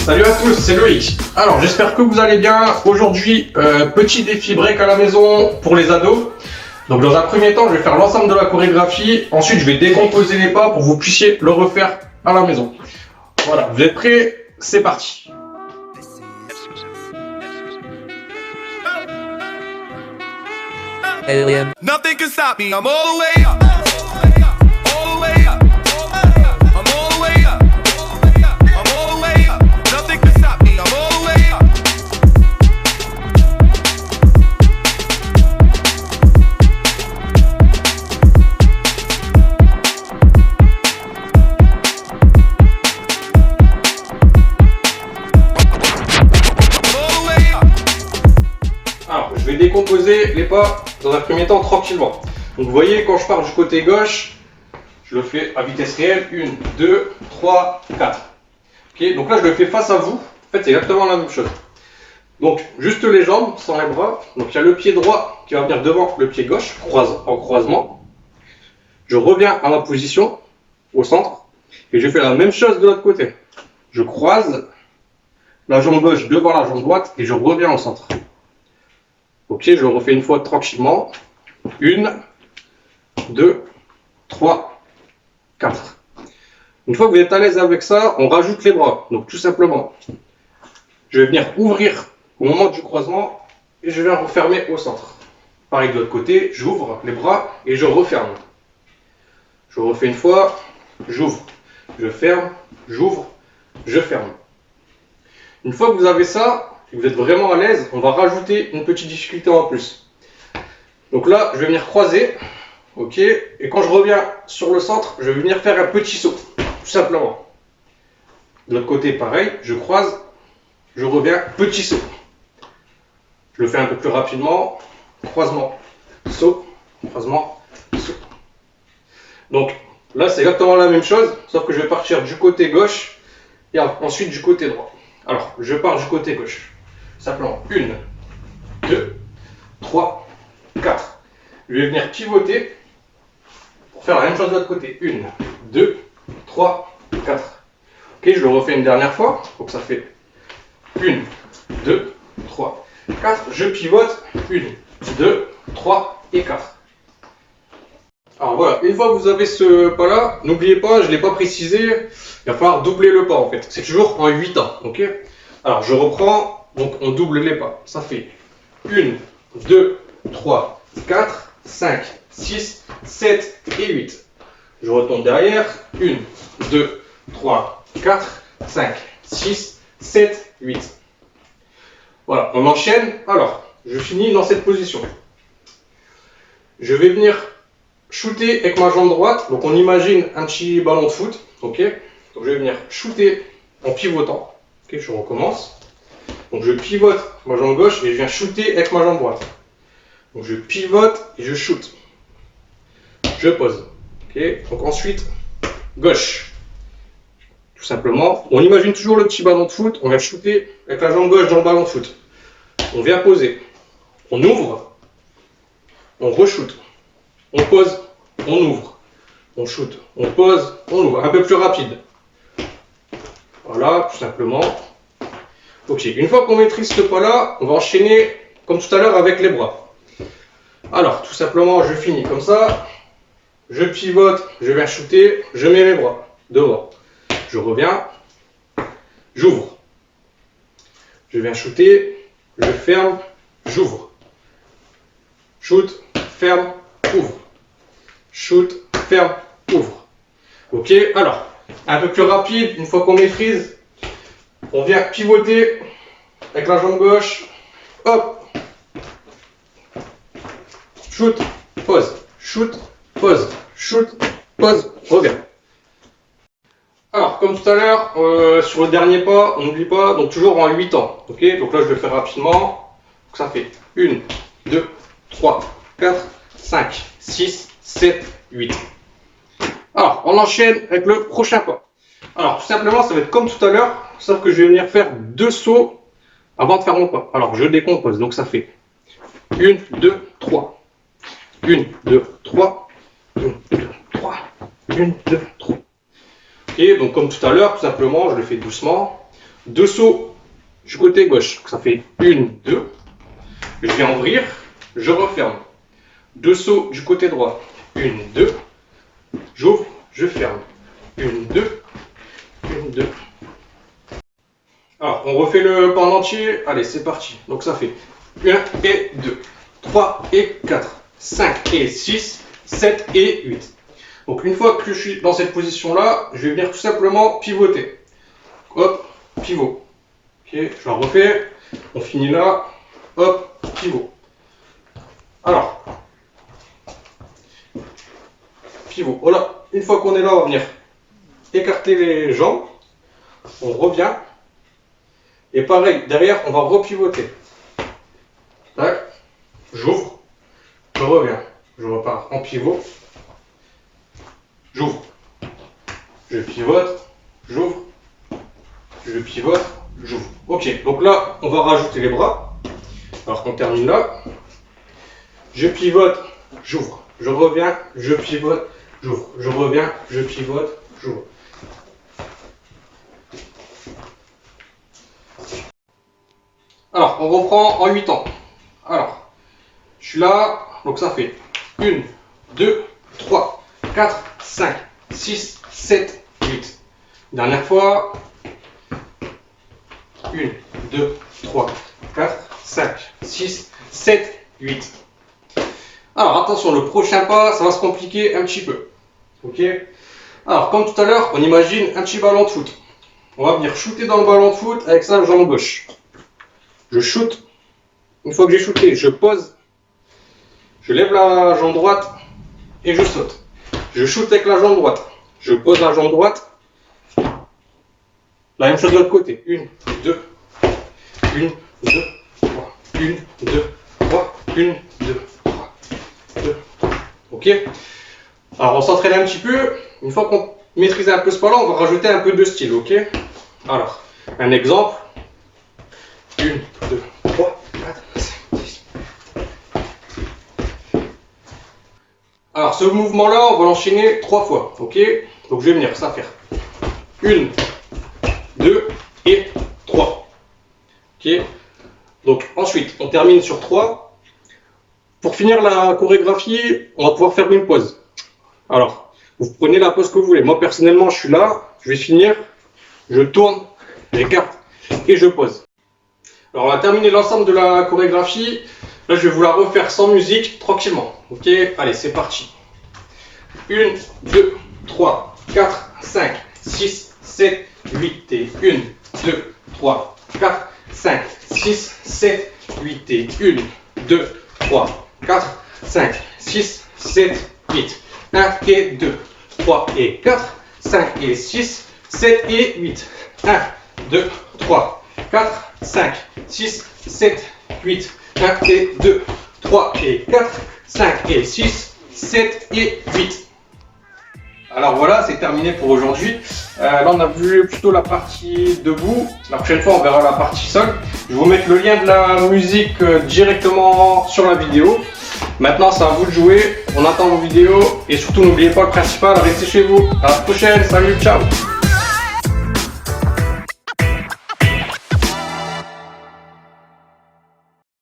Salut à tous, c'est Loïc. Alors j'espère que vous allez bien. Aujourd'hui, petit défi break à la maison pour les ados. Donc dans un premier temps, je vais faire l'ensemble de la chorégraphie. Ensuite, je vais décomposer les pas pour que vous puissiez le refaire à la maison. Voilà, vous êtes prêts? C'est parti. Alien. Nothing can stop me. I'm all the way up. All the way up. I'm all the way up. I'm all the way up. Nothing can stop me. I'm all the way up. Alors, je vais décomposer les pas dans un premier temps tranquillement. Donc vous voyez, quand je pars du côté gauche, je le fais à vitesse réelle. 1, 2, 3, 4. Ok, donc là je le fais face à vous. En fait, c'est exactement la même chose. Donc, juste les jambes, sans les bras. Donc il y a le pied droit qui va venir devant le pied gauche, en croisement. Je reviens à ma position, au centre. Et je fais la même chose de l'autre côté. Je croise la jambe gauche devant la jambe droite et je reviens au centre. Ok, je le refais une fois tranquillement. 1, 2, 3, 4. Une fois que vous êtes à l'aise avec ça, on rajoute les bras. Donc tout simplement, je vais venir ouvrir au moment du croisement et je viens refermer au centre. Pareil de l'autre côté, j'ouvre les bras et je referme. Je refais une fois, j'ouvre, je ferme, j'ouvre, je ferme. Une fois que vous avez ça, si vous êtes vraiment à l'aise, on va rajouter une petite difficulté en plus. Donc là, je vais venir croiser, ok, et quand je reviens sur le centre, je vais venir faire un petit saut, tout simplement. De l'autre côté, pareil, je croise, je reviens, petit saut. Je le fais un peu plus rapidement, croisement, saut, croisement, saut. Donc là, c'est exactement la même chose, sauf que je vais partir du côté gauche et ensuite du côté droit. Alors, je pars du côté gauche. Simplement 1, 2, 3, 4. Je vais venir pivoter pour faire la même chose de l'autre côté. 1, 2, 3, 4. Ok, je le refais une dernière fois. Donc ça fait 1, 2, 3, 4. Je pivote. 1, 2, 3 et 4. Alors voilà, une fois que vous avez ce pas là, n'oubliez pas, je ne l'ai pas précisé, il va falloir doubler le pas en fait. C'est toujours en 8 temps. Ok. Alors je reprends. Donc on double les pas. Ça fait 1, 2, 3, 4, 5, 6, 7 et 8. Je retourne derrière. 1, 2, 3, 4, 5, 6, 7, 8. Voilà, on enchaîne. Alors, je finis dans cette position. Je vais venir shooter avec ma jambe droite. Donc on imagine un petit ballon de foot. Ok. Donc je vais venir shooter en pivotant. Ok, je recommence. Donc je pivote ma jambe gauche et je viens shooter avec ma jambe droite. Donc je pivote et je shoot. Je pose. Okay. Donc ensuite, gauche. Tout simplement, on imagine toujours le petit ballon de foot. On vient shooter avec la jambe gauche dans le ballon de foot. On vient poser. On ouvre. On re-shoot. On pose. On ouvre. On shoot. On pose. On ouvre. Un peu plus rapide. Voilà, tout simplement. Ok, une fois qu'on maîtrise ce pas-là, on va enchaîner comme tout à l'heure avec les bras. Alors, tout simplement, je finis comme ça. Je pivote, je viens shooter, je mets mes bras devant. Je reviens, j'ouvre. Je viens shooter, je ferme, j'ouvre. Shoot, ferme, ouvre. Shoot, ferme, ouvre. Ok, alors, un peu plus rapide, une fois qu'on maîtrise. On vient pivoter avec la jambe gauche. Hop. Shoot, pose. Shoot, pose. Shoot, pose. Reviens. Alors, comme tout à l'heure, sur le dernier pas, on n'oublie pas, donc toujours en 8 temps. Ok, donc là je vais faire rapidement. Donc ça fait 1, 2, 3, 4, 5, 6, 7, 8. Alors, on enchaîne avec le prochain pas. Alors, tout simplement, ça va être comme tout à l'heure. Sauf que je vais venir faire 2 sauts avant de faire mon pas. Alors je décompose, donc ça fait 1, 2, 3. 1, 2, 3. 1, 2, 3. 1, 2, 3. Ok, donc comme tout à l'heure, tout simplement, je le fais doucement. 2 sauts du côté gauche. Ça fait 1, 2. Je viens ouvrir, je referme. 2 sauts du côté droit. 1, 2. J'ouvre, je ferme. 1, 2. 1, 2. Alors, on refait le pas en entier. Allez, c'est parti. Donc ça fait 1 et 2, 3 et 4, 5 et 6, 7 et 8. Donc une fois que je suis dans cette position-là, je vais venir tout simplement pivoter. Hop, pivot. Ok, je la refais. On finit là. Hop, pivot. Alors, pivot. Voilà, une fois qu'on est là, on va venir écarter les jambes. On revient. Et pareil, derrière, on va repivoter. Tac, j'ouvre, je reviens. Je repars en pivot. J'ouvre. Je pivote, j'ouvre. Je pivote, j'ouvre. Ok, donc là, on va rajouter les bras. Alors qu'on termine là. Je pivote, j'ouvre. Je reviens, je pivote, j'ouvre. Je reviens, je pivote, j'ouvre. Alors, on reprend en 8 temps. Alors, je suis là, donc ça fait 1, 2, 3, 4, 5, 6, 7, 8. Dernière fois. 1, 2, 3, 4, 5, 6, 7, 8. Alors attention, le prochain pas, ça va se compliquer un petit peu. Ok. Alors comme tout à l'heure, on imagine un petit ballon de foot. On va venir shooter dans le ballon de foot avec sa jambe gauche. Je shoot. Une fois que j'ai shooté, je pose. Je lève la jambe droite et je saute. Je shoot avec la jambe droite. Je pose la jambe droite. La même chose de l'autre côté. 1, 2, 1, 2, 3, 1, 2, 3, 1, 2, 3, 2, 3. Ok. Alors on s'entraîne un petit peu. Une fois qu'on maîtrise un peu ce pas-là, on va rajouter un peu de style. Ok. Alors, un exemple. 1, 2, 3, 4, 5, 6. Alors ce mouvement-là, on va l'enchaîner 3 fois. Ok. Donc je vais venir, ça faire 1, 2 et 3. Ok. Donc ensuite, on termine sur 3. Pour finir la chorégraphie, on va pouvoir faire une pause. Alors, vous prenez la pause que vous voulez. Moi personnellement, je suis là, je vais finir, je tourne, j'écarte et je pose. Alors on va terminer l'ensemble de la chorégraphie. Là, je vais vous la refaire sans musique, tranquillement. Ok, allez, c'est parti. 1, 2, 3, 4, 5, 6, 7, 8 et 1, 2, 3, 4, 5, 6, 7, 8 et 1, 2, 3, 4, 5, 6, 7, 8. 1 et 2, 3 et 4, 5 et 6, 7 et 8. 1, 2, 3, 4, 5, 6, 7, 8. 1 et 2, 3 et 4, 5 et 6, 7 et 8. Alors voilà, c'est terminé pour aujourd'hui. Là, on a vu plutôt la partie debout. La prochaine fois, on verra la partie sol. Je vais vous mettre le lien de la musique directement sur la vidéo. Maintenant, c'est à vous de jouer. On attend vos vidéos. Et surtout, n'oubliez pas le principal, restez chez vous. À la prochaine. Salut, ciao.